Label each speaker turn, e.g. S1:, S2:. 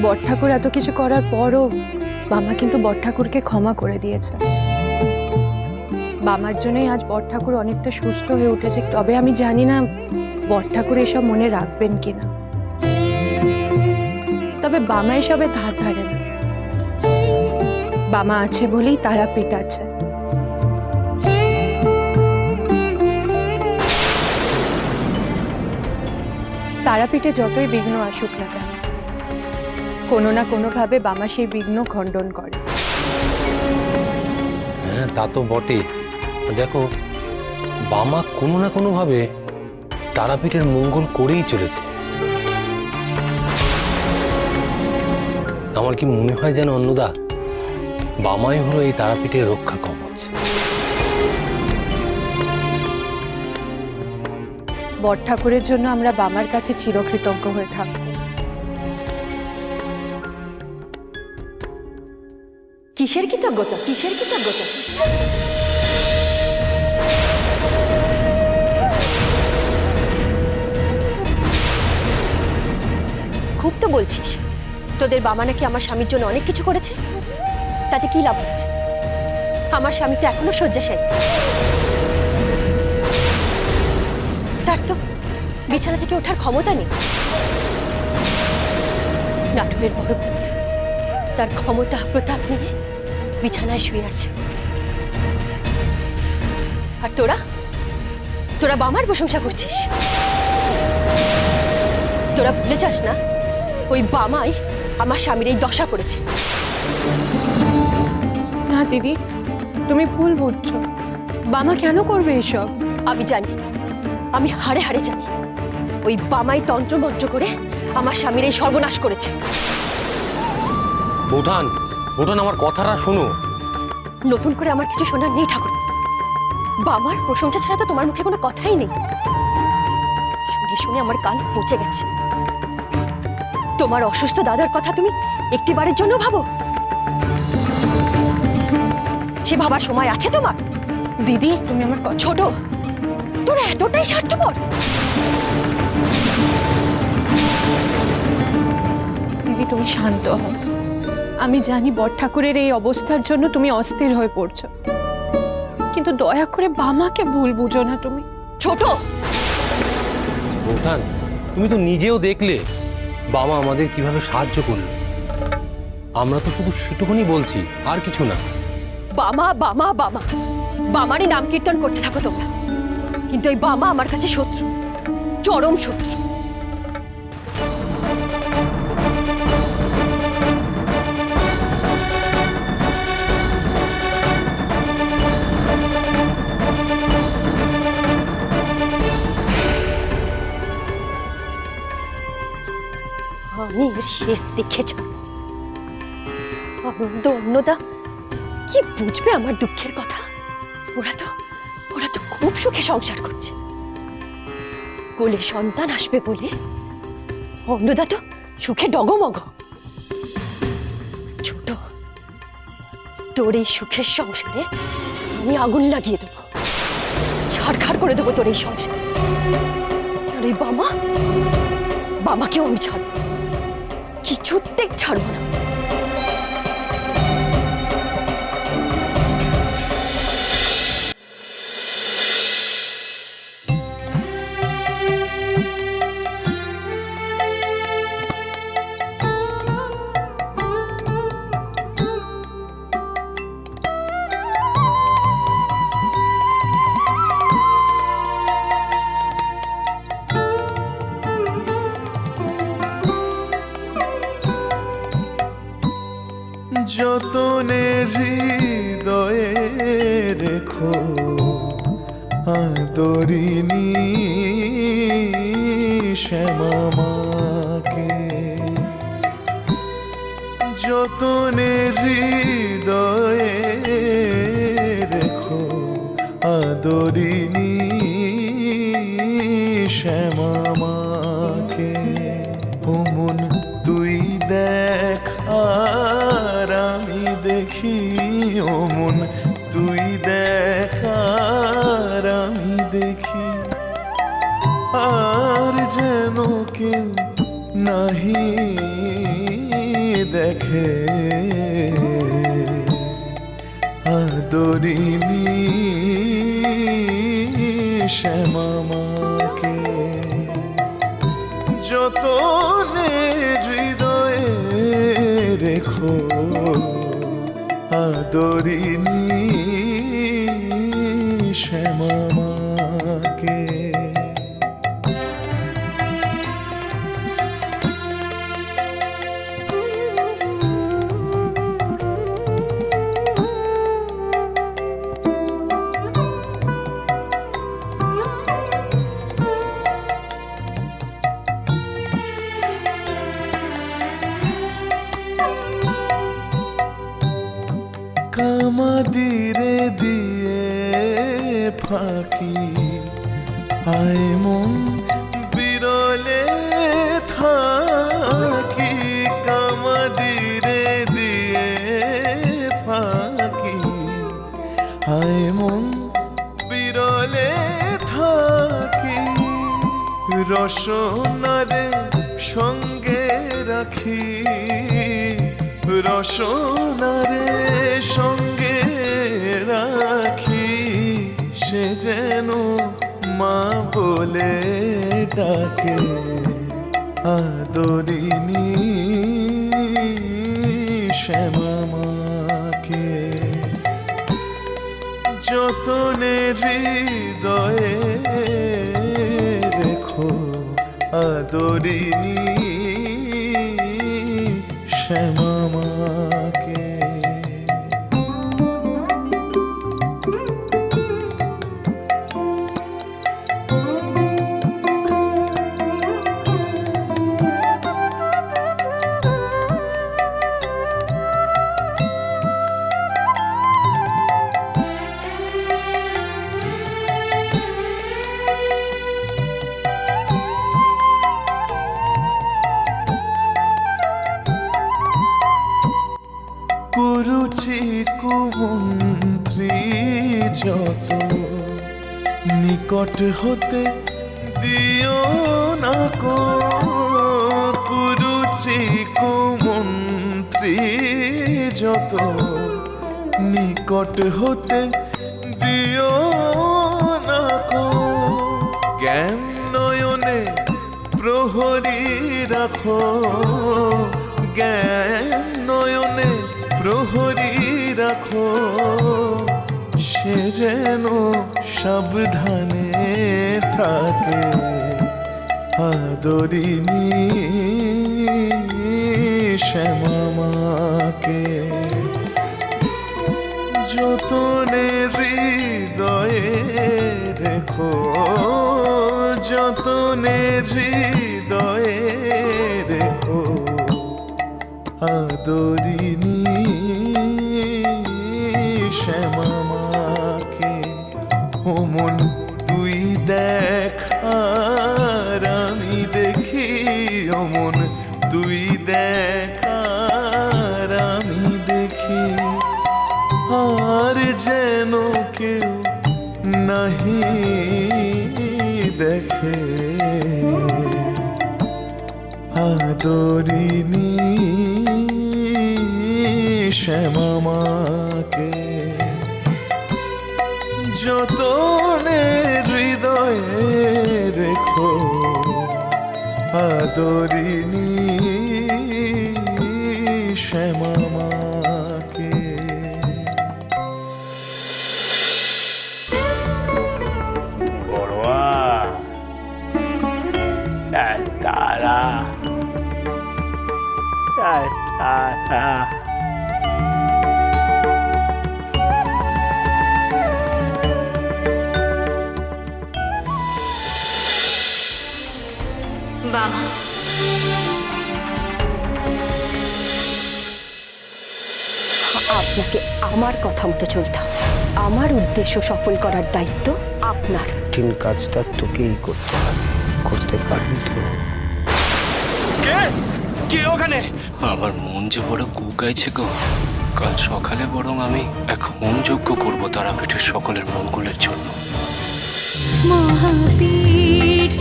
S1: বড় ঠাকুর এত কিছু করার পরও বামা কিন্তু বড় ঠাকুরকে ক্ষমা করে দিয়েছে। বামার জন্যই আজ বড় ঠাকুর অনেকটা সুস্থ হয়ে উঠেছে। তবে আমি জানি না বড় ঠাকুর এসব মনে রাখবেন কিনা। তবে বামা এসবে ধার ধারে না। বামা আছে বলেই তারাপীঠ আছে। তারাপীঠে যতই বিঘ্ন আসুক না কেন, কোনো না কোনো ভাবে বামা সেই বিঘ্ন খণ্ডন করে।
S2: হ্যাঁ, তা তো বটে। দেখো, বামা কোনো না কোনো ভাবে তারাপীঠের মঙ্গল করেই চলেছে। আমার কি মনে হয় যেন অন্নদা, বামাই হলো এই তারাপীঠের রক্ষা কবচ।
S1: বড় ঠাকুরের জন্য আমরা বামার কাছে চিরকৃতজ্ঞ হয়ে থাকব।
S3: কিসের কৃতজ্ঞতা? কিসের কৃতজ্ঞতা? খুব তো বলছিস তোদের বাবা নাকি আমার স্বামীর জন্য অনেক কিছু করেছে, তাতে কি লাভ হচ্ছে? আমার স্বামী তো এখনো শয্যাশায়ী। তার তো বিছানা থেকে ওঠার ক্ষমতা নেই। নাটকের বড় কন্যা তার ক্ষমতা প্রতাপ নিয়ে বিছানায় শুয়ে আছে। আর তোরা তোরা বামার প্রশংসা করছিস। তোরা ভুলে যাস না, ওই বামাই আমার স্বামীর এই দশা করেছে।
S1: না দিদি, তুমি ভুল বুঝছো। বামা কেন করবে এসব?
S3: আমি জানি, আমি হাড়ে হাড়ে জানি। ওই বামাই তন্ত্রমন্ত্র করে আমার স্বামীর এই সর্বনাশ করেছে।
S2: বোঠান, বোঠান, আমার কথাটা শোনো।
S3: নতুন করে আমার কিছু শোনার নেই ঠাকুর। বামার প্রশংসা ছাড়া তো তোমার মুখে কোনো কথাই নেই। শুনে শুনে আমার কান পচে গেছে। তোমার অসুস্থ দাদার কথা তুমি একটিবারের জন্য ভাবো? সে ভাবার সময় আছে তোমার?
S1: দিদি, তুমি আমার
S3: ছোট, তোরা এতটাই স্বার্থপর?
S1: দিদি তুমি শান্ত হও। আমি জানি বড় ঠাকুরের এই অবস্থার জন্য তুমি অস্থির হয়ে পড়ছো, কিন্তু দয়া করে বামাকে ভুল বুঝো না তুমি।
S3: ছোট,
S2: বোঠান, তুমি তো নিজেও দেখলে বাবা আমাদের কিভাবে সাহায্য করলো। আমরা তো শুধু সেটুকুনি বলছি, আর কিছু না।
S3: বামা বামা বামা, বামারই নাম কীর্তন করতে থাকো তোমরা, কিন্তু এই বামা আমার কাছে শত্রু, চরম শত্রু। আমি এর শেষ দেখে যাব। আনন্দ অন্নদা কি বুঝবে আমার দুঃখের কথা? ওরা তো খুব সুখে সংসার করছে। কোলে সন্তান আসবে বলে অন্নদা তো সুখে ডগমগ। ছোট, তোর এই সুখের সংসারে আমি আগুন লাগিয়ে দেবো, ছাড়খাড় করে দেবো তোর এই সংসার। আর এই বামাকেও আমি ছাড়বো, কিছুতে ছাড়বো না।
S4: যতনে হৃদয়ে রেখো আদরিনী শ্যামাকে, যতনে হৃদয়ে রেখো আদরিনী শ্যামাকে। ওমন তুই দেখ আর আমি দেখি, ওমন তুই দেখ আর আমি দেখি, আর যেন কেউ নাহি দেখে আদরিনী শ্যামামাকে যতনে হৃদয়ে রেখো আদরিনী শ্যামামাকে। কামাদিরে দিয়ে ফাঁকি আয় মন বিরলে থাকি, কামাদিরে দিয়ে ফাঁকি আয় মন বিরলে থাকি, রসনারে সঙ্গে রাখি, রসনারে সঙ্গে রাখি, সে যেন মা বলে ডাকে আদরিনী শ্যামামাকে। যতনে হৃদয়ে রেখো আদরিনী শ্যামামাকে। কুরুচি কুমন্ত্রী যত নিকট হতে দিও না কো, কুরুচি কুমন্ত্রী যত নিকট হতে দিও না কো, জ্ঞান নয়নে প্রহরী রাখো, জ্ঞান নয়নে প্রহরী রাখো, সে যেন সাবধানে থাকে আদরিনী শ্যামামাকে। যতনে হৃদয়ে রেখো, যতনে হৃদয়ে রেখো আদরিনী শ্যামামাকে। ও মন তুই দেখ আর আমি দেখি, ও মন তুই দেখ আর আমি দেখি, আর যেন কেউ নাহি দেখে আদরিনী শ্যামামাকে। যতনে হৃদয়ে রেখো আদরিনী শ্যামামাকে।
S5: বড়ুয়া তারা তারা
S6: বাবা,
S3: আপনাকে আমার কথা মতো চলতে হবে। আমার উদ্দেশ্য সফল করার দায়িত্ব আপনার।
S7: কঠিন কাজটা তোকেই করতে হবে, করতে পারবি তো?
S5: কে ওখানে?
S8: আমার মন যে বড় কুকাইছে গো। কাল সকালে বরং আমি এক হোম যজ্ঞ করবো তারাপীঠের সকলের মঙ্গলের জন্য।
S9: মহাপীঠ